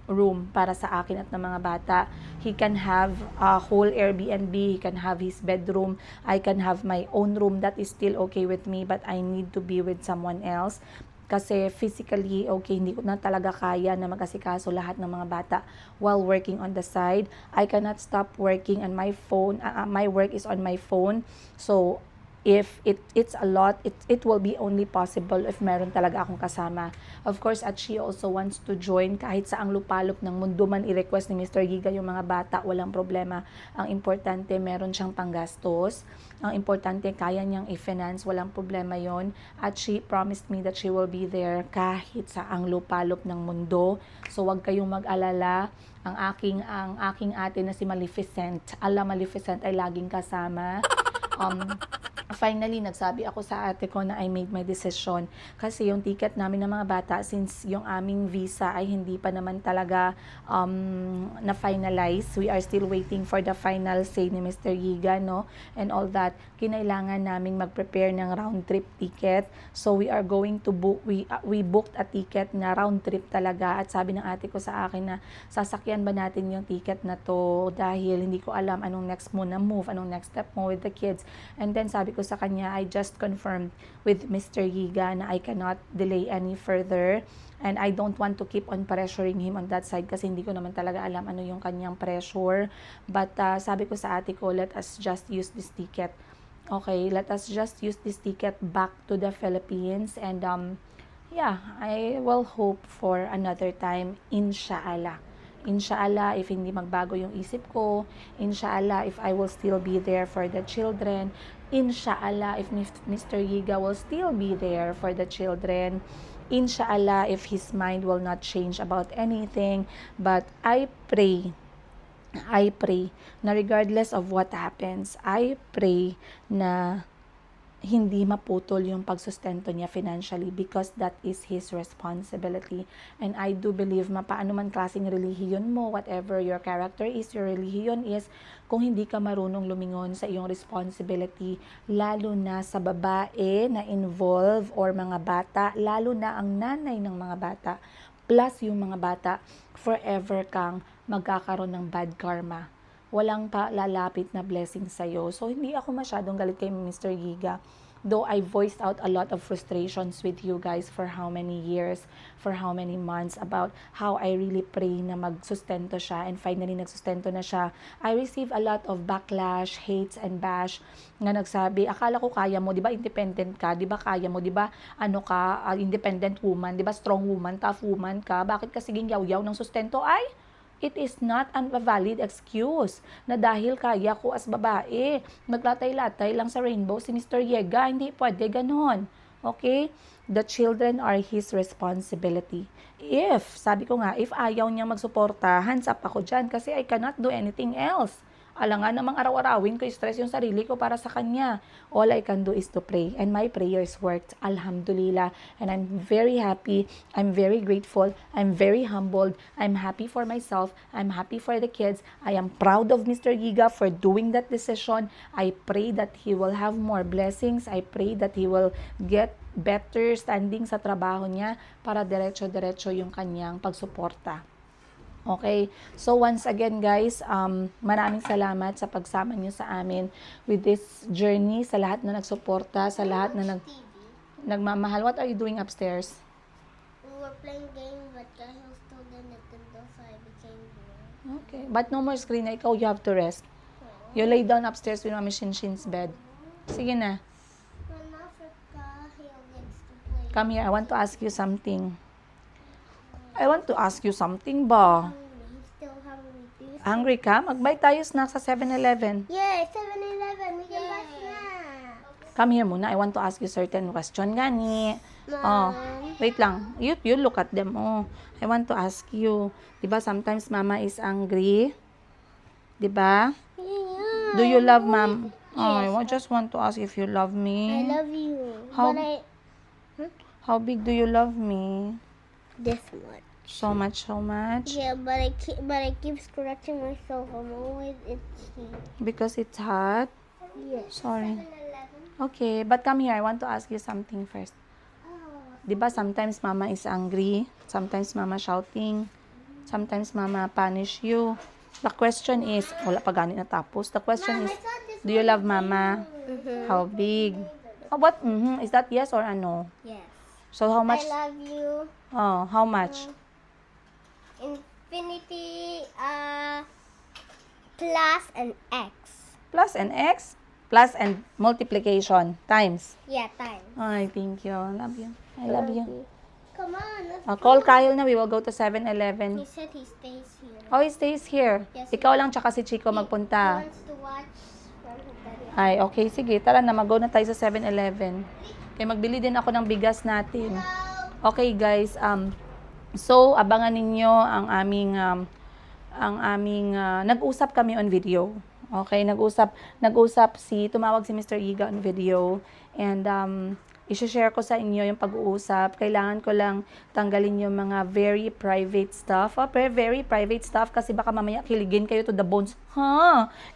room para sa akin at ng mga bata. He can have a whole Airbnb. He can have his bedroom. I can have my own room. That is still okay with me, but I need to be with someone else. Kasi physically, okay, hindi ko na talaga kaya na mag-asikaso lahat ng mga bata while working on the side. I cannot stop working on my phone. My work is on my phone. So, if it's a lot, it will be only possible if meron talaga akong kasama. Of course, at she also wants to join kahit saang lupalop ng mundo man i-request ni Mr. Giga yung mga bata, walang problema. Ang importante, meron siyang panggastos. Ang importante, kaya niyang i-finance, walang problema yon. At she promised me that she will be there kahit saang lupalop ng mundo. So, wag kayong mag-alala. Ang aking ate na si Maleficent, Maleficent ay laging kasama. Finally, nagsabi ako sa ate ko na I made my decision. Kasi yung ticket namin ng mga bata, since yung aming visa ay hindi pa naman talaga na-finalize. We are still waiting for the final say ni Mr. Giga, no? And all that. Kinailangan namin mag-prepare ng round trip ticket. So, we are going to book, we booked a ticket na round trip talaga. At sabi ng ate ko sa akin na, sasakyan ba natin yung ticket na to? Dahil hindi ko alam anong next mo na move, anong next step mo with the kids. And then sabi ko sa kanya, I just confirmed with Mr. Giga na I cannot delay any further, and I don't want to keep on pressuring him on that side kasi hindi ko naman talaga alam ano yung kanyang pressure. But sabi ko sa ate ko, let us just use this ticket. Okay, let us just use this ticket back to the Philippines, and yeah, I will hope for another time, inshallah. Inshallah, if hindi magbago yung isip ko. Inshallah, if I will still be there for the children. Inshallah, if Mr. Giga will still be there for the children. Inshallah, if his mind will not change about anything. But I pray na regardless of what happens, I pray na hindi maputol yung pagsustento niya financially, because that is his responsibility. And I do believe, paano man klaseng relihiyon mo, whatever your character is, your relihiyon is, kung hindi ka marunong lumingon sa iyong responsibility, lalo na sa babae na involve or mga bata, lalo na ang nanay ng mga bata, plus yung mga bata, forever kang magkakaroon ng bad karma. Walang pa lalapit na blessing sa'yo. So, hindi ako masyadong galit kay Mr. Giga. Though I voiced out a lot of frustrations with you guys for how many years, for how many months, about how I really pray na magsustento siya, and finally nagsustento na siya. I received a lot of backlash, hates, and bash nga nagsabi, akala ko kaya mo, di ba independent ka, di ba kaya mo, di ba ano ka, independent woman, di ba strong woman, tough woman ka, bakit ka siging yaw-yaw ng sustento? Ay, it is not a valid excuse na dahil kaya ko as babae, maglatay-latay lang sa rainbow si Mr. Giga, hindi pwede ganon. Okay? The children are his responsibility. If, sabi ko nga, if ayaw niya magsuporta, hands up ako dyan kasi I cannot do anything else. Alangan namang araw-arawin ko, stress yung sarili ko para sa kanya. All I can do is to pray. And my prayers worked. Alhamdulillah. And I'm very happy. I'm very grateful. I'm very humbled. I'm happy for myself. I'm happy for the kids. I am proud of Mr. Giga for doing that decision. I pray that he will have more blessings. I pray that he will get better standing sa trabaho niya para diretso-diretso yung kanyang pagsuporta. Okay? So once again guys, maraming salamat sa pagsama nyo sa amin with this journey, sa lahat na nagsuporta, sa lahat na nagmamahal. What are you doing upstairs? We were playing games, but Kahil stole the Nintendo, so I became bored. Okay. But no more screen na ikaw, you have to rest. You lay down upstairs with Mami Shinshin's bed. Sige na. But now for Kahil gets to play. Come here, I want to ask you something. I want to ask you something ba? He's still hungry. Hungry ka? Mag-buy tayo snacks sa 7-Eleven. Yay, 7-Eleven. We can buy snacks. Come here muna. I want to ask you certain question gani. Oh, Mom. wait lang. You look at them. Oh, I want to ask you. 'Di ba sometimes mama is angry? 'Di ba? Yeah. Do you love mom? Oh, I just want to ask if you love I me. love you. How- But How big do you love me? this much. So much. Yeah, but I keep scratching myself. I'm always itchy. Because it's hot. Yes. Sorry. 7-Eleven. Okay, but come here. I want to ask you something first. Oh. 'Di ba sometimes mama is angry, sometimes mama shouting, sometimes mama punish you. The question is, wala pa gani natapos. The question is, do you love mama? How big? Oh, what? Is that yes or a no? Yes. So how much? I love you. Oh, how much? Infinity, plus and x. Plus and x? Plus and multiplication times. Yeah, time. Ay, thank you. Love you. I love you. Come on, let's Call Kyle na. We will go to 7-Eleven. He said he stays here. Oh, he stays here. Yes. Ikaw lang tsaka si Chico He magpunta. wants to watch from his daddy. Ay, okay. Sige, tara na. Mag-go na tayo sa 7-Eleven. Kaya magbili din ako ng bigas natin. Okay, guys. So, abangan ninyo ang aming nag-usap kami on video. Okay, tumawag si Mr. Iga on video. And, i-share ko sa inyo yung pag-uusap. Kailangan ko lang tanggalin yung mga very private stuff. Very private stuff kasi baka mamaya kiligin kayo to the bones.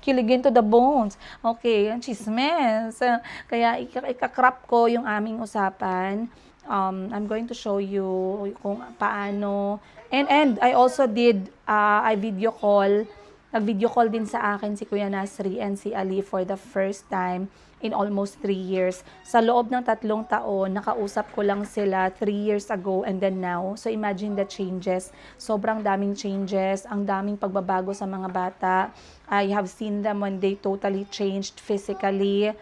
Kiligin to the bones. Okay, ang chismes. Kaya ikakrap ko yung aming usapan. I'm going to show you kung paano. And I also did I video call. Nag-video call din sa akin si Kuya Nasri and si Ali for the first time in almost 3 years. Sa loob ng 3 taon, nakausap ko lang sila 3 years ago and then now. So imagine the changes. Sobrang daming changes, ang daming pagbabago sa mga bata. I have seen them when they totally changed physically.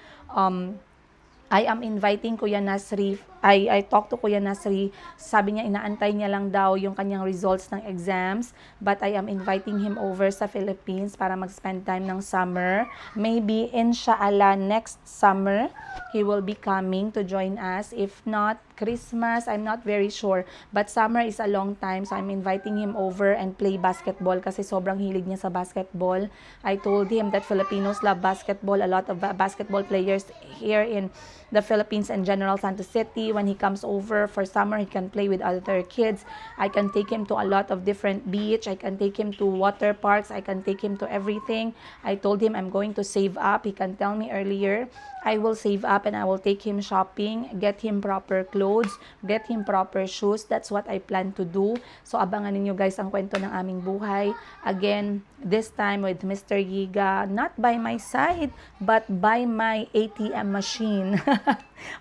I am inviting Kuya Nasri. I talked to Kuya Nasri. Sabi niya, inaantay niya lang daw yung kanyang results ng exams. But I am inviting him over sa Philippines para mag-spend time ng summer. Maybe, inshallah, next summer, he will be coming to join us. If not, Christmas, I'm not very sure. But summer is a long time, so I'm inviting him over and play basketball kasi sobrang hilig niya sa basketball. I told him that Filipinos love basketball. A lot of basketball players here in the Philippines and General Santos City. When he comes over for summer, he can play with other kids. I can take him to a lot of different beach. I can take him to water parks. I can take him to everything. I told him I'm going to save up. He can tell me earlier. I will save up and I will take him shopping, get him proper clothes, get him proper shoes. That's what I plan to do. So abangan ninyo guys ang kwento ng aming buhay. Again, this time with Mr. Yiga, not by my side, but by my ATM machine.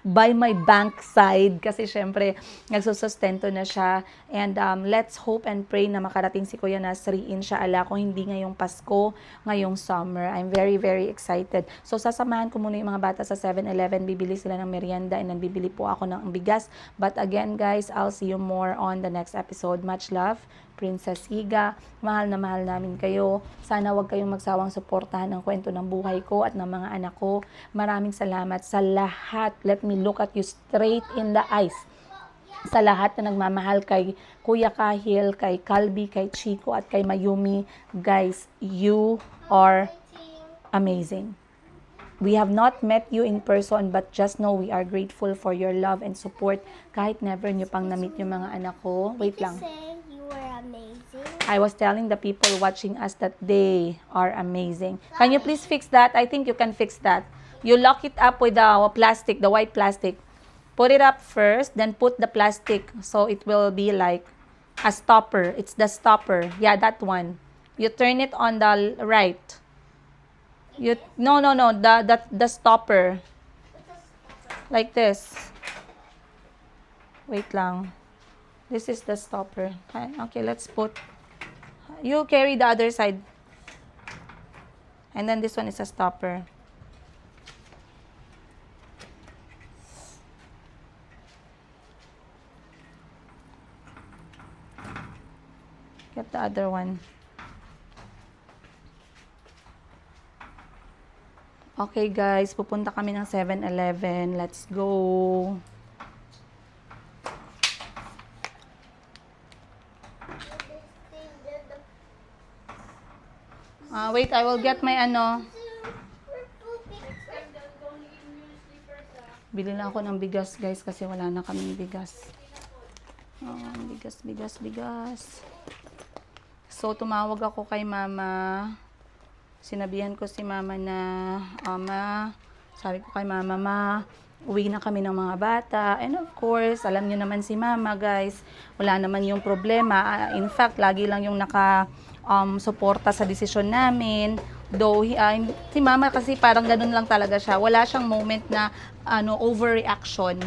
By my bank side. Kasi syempre, nagsusustento na siya. And let's hope and pray na makarating si Kuya Nasri, inshallah, kung hindi ngayong Pasko, ngayong summer. I'm very, very excited. So, sasamahan ko muna yung mga bata sa 7-Eleven. Bibili sila ng merienda and then bibili po ako ng bigas. But again, guys, I'll see you more on the next episode. Much love, Princess Iga. Mahal na mahal namin kayo. Sana wag kayong magsawang suportahan ang kwento ng buhay ko at ng mga anak ko. Maraming salamat sa lahat. Let me look at you straight in the eyes. Sa lahat na nagmamahal kay Kuya Kahil, kay Kalbi, kay Chico, at kay Mayumi. Guys, you are amazing. We have not met you in person, but just know we are grateful for your love and support. Kahit never nyo pang na-meet yung mga anak ko. Wait lang. Say you were amazing. I was telling the people watching us that they are amazing. Can you please fix that? I think you can fix that. You lock it up with the plastic, the white plastic. Put it up first, then put the plastic so it will be like A stopper. It's the stopper. Yeah, that one. You turn it on the right. No. The stopper. Like this. Wait lang. This is the stopper. Okay, let's put. You carry the other side. And then this one is a stopper. Get the other one. Okay guys, pupunta kami ng 7-Eleven. Let's go. Wait, I will get my ano. Bili na ako ng bigas guys kasi wala na kaming bigas. Bigas. So, tumawag ako kay mama. Sinabihan ko si mama na, sabi ko kay mama, uwi na kami ng mga bata. And of course, alam niyo naman si mama guys, wala naman yung problema. In fact, lagi lang yung suporta sa desisyon namin. Though, si mama kasi parang ganun lang talaga siya. Wala siyang moment na overreaction.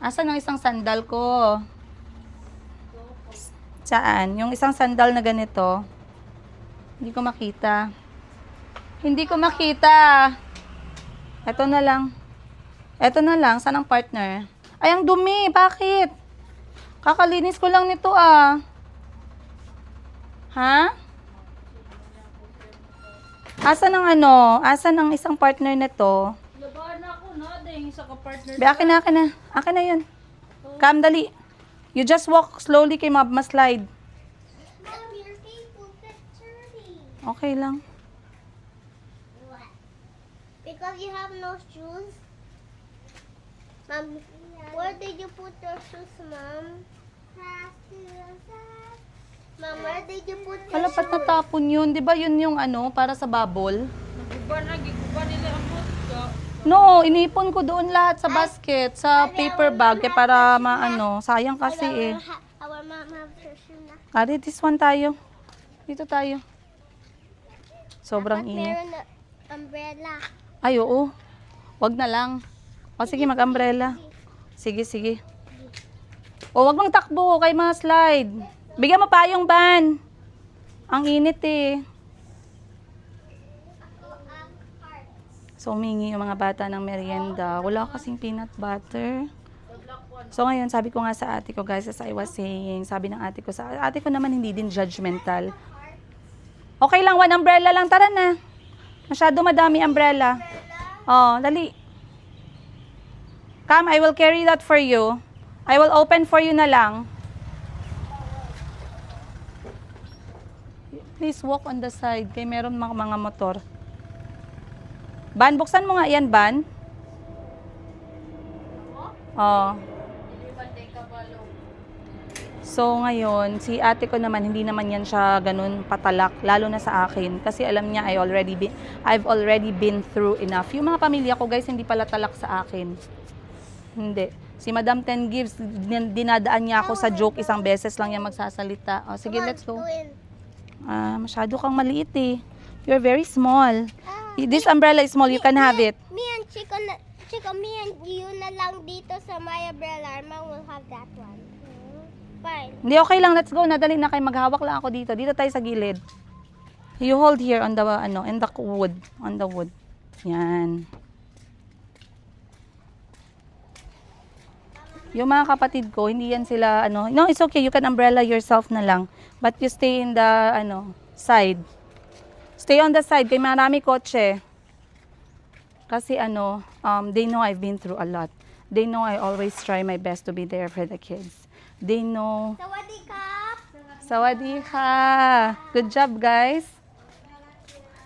Asan ang isang sandal ko? Saan? Yung isang sandal na ganito. Hindi ko makita. Ito na lang. Saan ang partner? Ay, ang dumi. Bakit? Kakalinis ko lang nito ah. Ha? Asan ang isang partner nito? Labahan na ako na, dahil isa ka partner. Akin na. Akin na yun. Come, dali. You just walk slowly kay ma-slide. Mom, your feet will get dirty. Okay lang. What? Because you have no shoes? Mom, where did you put your shoes, Mom? Mom, where did you put your Hala, ba't shoes? natapon yun? Di ba yun yung para sa bubble? Giguba nila ang vodka. No, inipon ko doon lahat sa basket, sa paper bag, para sayang kasi eh. Our mom have her shoe na. Ari, this one tayo. Dito tayo. Sobrang Dapat init. meron na umbrella. Ay, oo. Wag na lang. O, sige, mag-umbrella. Sige. O, wag mong takbo, kay mga slide. Bigyan mo pa yung ban. Ang init eh. So, humingi yung mga bata ng merienda. Wala kasing peanut butter. So, ngayon, sabi ko nga sa ate ko, guys, as I was saying, sabi ng ate ko naman hindi din judgmental. Okay lang, one umbrella lang. Tara na. Masyado madami umbrella. Oh, dali. Come, I will carry that for you. I will open for you na lang. Please walk on the side. Kaya meron mga motor. Ban, buksan mo nga yan, Ban. Oh. So, ngayon, si ate ko naman, hindi naman yan siya ganun patalak, lalo na sa akin. Kasi alam niya, I've already been through enough. Yung mga pamilya ko, guys, hindi pala talak sa akin. Hindi. Si Madam Ten Gives, dinadaan niya ako sa joke, isang beses lang niya magsasalita. O, sige, let's go. Masyado kang maliit eh. You're very small. This umbrella is small, you can have it. Me and Chico, me and you na lang dito sa my umbrella. Our mom will have that one. Fine. Hindi, okay lang. Let's go. Nadali na kayo. Maghawak lang ako dito. Dito tayo sa gilid. You hold here on the, in the wood. On the wood. Yan. Yung mga kapatid ko, hindi yan sila, no, it's okay. You can umbrella yourself na lang. But you stay in the, side. Stay on the side. Kaya marami kotse. Kasi, they know I've been through a lot. They know I always try my best to be there for the kids. They know. Sawadee-kap! Sawadika! Good job, guys.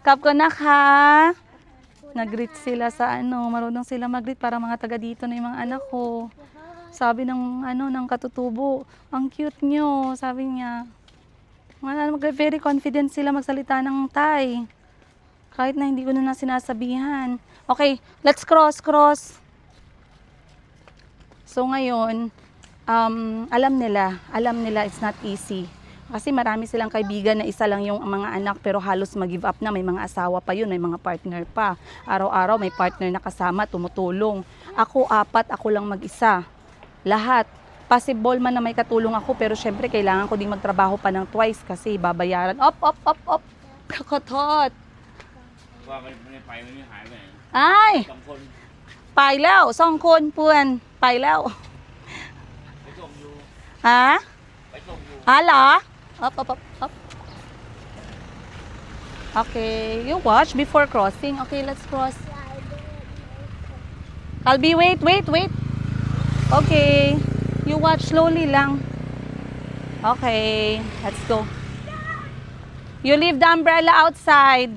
Kap ko na ka. Nag-greet sila sa marunong sila mag-greet para mga taga dito na yung mga anak ko. Sabi ng katutubo, ang cute nyo, sabi niya. Very confident sila magsalita ng Thai. Kahit na hindi ko na sinasabihan. Okay, let's cross. So ngayon, alam nila it's not easy. Kasi marami silang kaibigan na isa lang yung mga anak pero halos mag-give up na. May mga asawa pa yun, may mga partner pa. Araw-araw may partner na kasama, tumutulong. Ako, 4, ako lang mag-isa. Lahat. Possible man na may katulong ako pero syempre kailangan ko ding magtrabaho pa ng twice kasi babayaran. Op! Kakotot! ว่ามันไม่ไปมันไม่หายไปไหน Ay! สองคน ไปแล้ว2 คนเพื่อนไปแล้ว ไปส่งอยู่ ฮะ ไปส่งอยู่ เหรอup. Okay, you watch before crossing. Okay, let's cross. Kalbi, wait. Okay, you watch slowly lang. Okay, let's go. You leave the umbrella outside.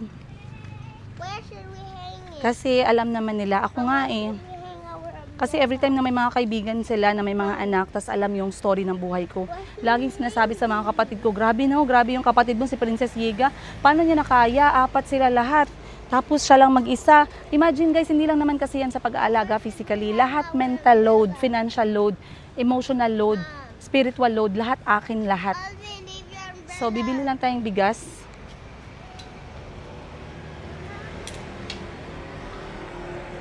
Where should we hang it? Kasi alam naman nila, ako nga eh. We hang our umbrella. Kasi every time na may mga kaibigan sila na may mga anak, tas alam yung story ng buhay ko. Laging sinasabi sa mga kapatid ko, grabe yung kapatid mo si Princess Yiga. Paano niya nakaya? 4 sila lahat. Tapos siya lang mag-isa. Imagine guys, hindi lang naman kasi yan sa pag-aalaga physically. Lahat mental load, financial load, emotional load, spiritual load, lahat akin lahat. Alvin, leave your umbrella. So, bibili lang tayong bigas.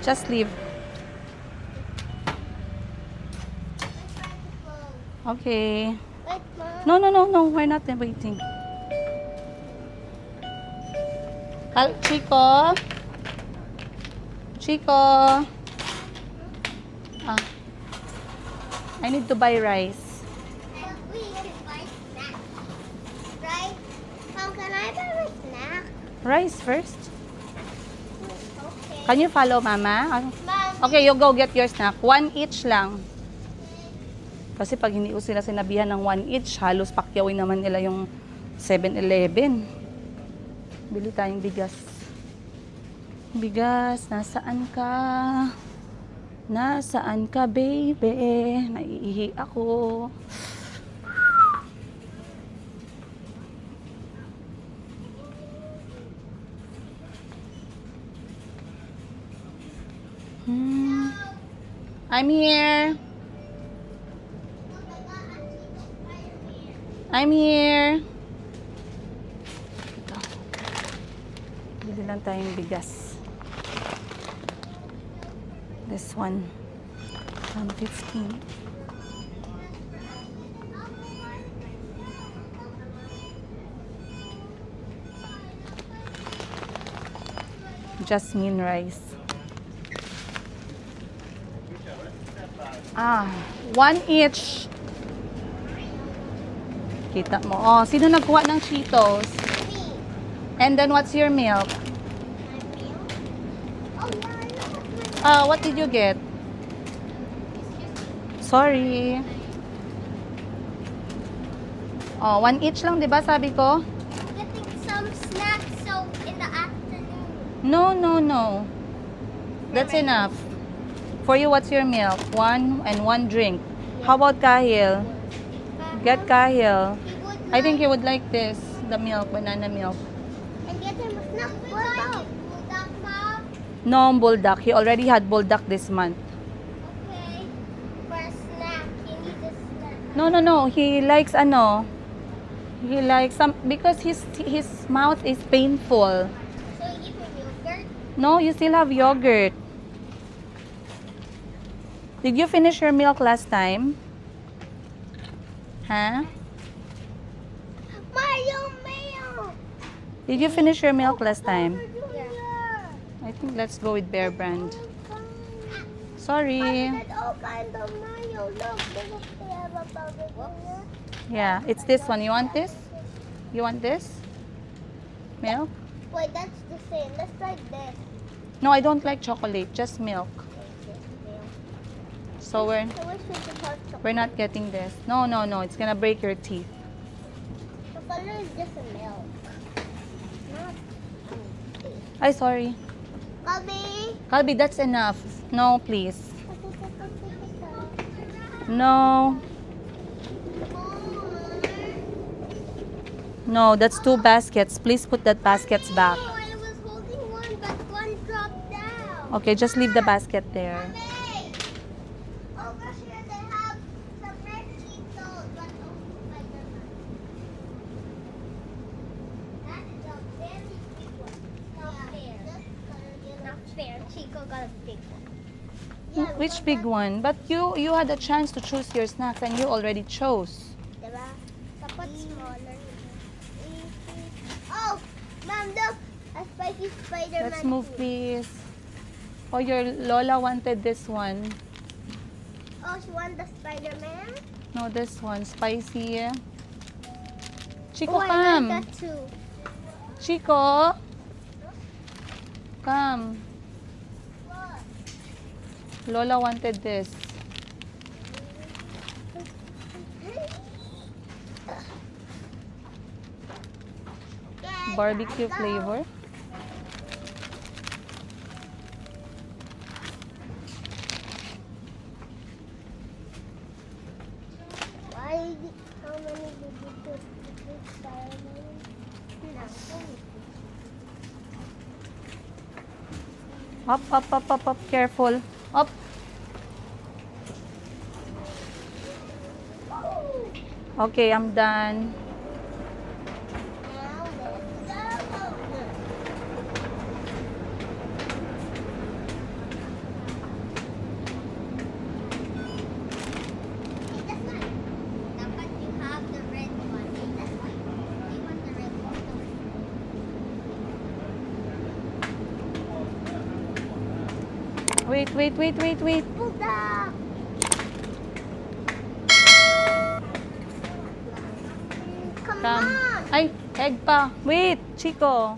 Just leave. Okay. Wait, Mom. No. We're not waiting. Chico. I need to buy rice. We can buy snacks. Right? Mom, can I buy a snack? Rice first. Okay. Can you follow Mama? Mom, Okay, you go get your snack. 1 each lang. Kasi pag hindi ko sila sinabihan ng 1 each, halos pakyawin naman nila yung 7-Eleven. Bili tayong bigas. Bigas, nasaan ka? Nasaan ka, baby? Naiihi ako. I'm here. I'm here. Ito. Bili lang tayong bigas. This one. 115. Jasmine rice. 1 each. Kita mo. Oh, sino nagkuha ng Cheetos? me. And then what's your milk? Oh, yeah, What did you get? Sorry. Oh, 1 each lang, 'di ba? Sabi ko. I'm getting some snacks so in the afternoon. No. That's enough. For you, what's your milk? 1 and 1 drink. How about Kahil? Get Kahil. He would I think he would like this, the milk, banana milk. and get him a snack. What about? Bulldog, Mom? No, bulldog. He already had bulldog this month. Okay. For a snack, he needs a snack. No. He likes He likes some because his mouth is painful. So you give him yogurt. No, you still have yogurt. Did you finish your milk last time? Huh? Mayo. Did you finish your milk last time? Yeah. I think let's go with Bear Brand. Sorry. All kinds of mayo. Look, they have a powder here. Yeah, it's this one. You want this? You want this? Milk? Wait, that's the same. Let's try this. No, I don't like chocolate. Just milk. So I wish we could have chocolate. we're not getting this. No. It's gonna break your teeth. The color is just a milk. Not Ay, sorry. Bobby. Kalbi, that's enough. No, please. No. No, that's 2 baskets. Please put that baskets back. No, I was holding one, but one dropped down. Okay, just leave the basket there. Hey, over here they have some red Chico got a big one. Yeah, Which look big at one? But you had a chance to choose your snacks and you already chose. that, diba? Dapat smaller. Oh, Mom, look! A spicy Spider-Man. Let's move, food. please. Oh, your Lola wanted this one. Oh, she wants the Spider-Man? No, this one. Spicy. Chico, Oh, I come. like that too. Chico. Come. Lola wanted this. Yeah, Barbecue go. flavor. Why? How many did you put this Spider-Man? No. Up, up, up, up, up. Careful. Up. Okay, I'm done. Now let's go. Hey, that's fine. Dapat you have the red one. Hey, that's fine. You want the red one? Wait, wait, wait, wait, wait. Hold up. Come Come. on. Ay, egg pa. Wait, Chico.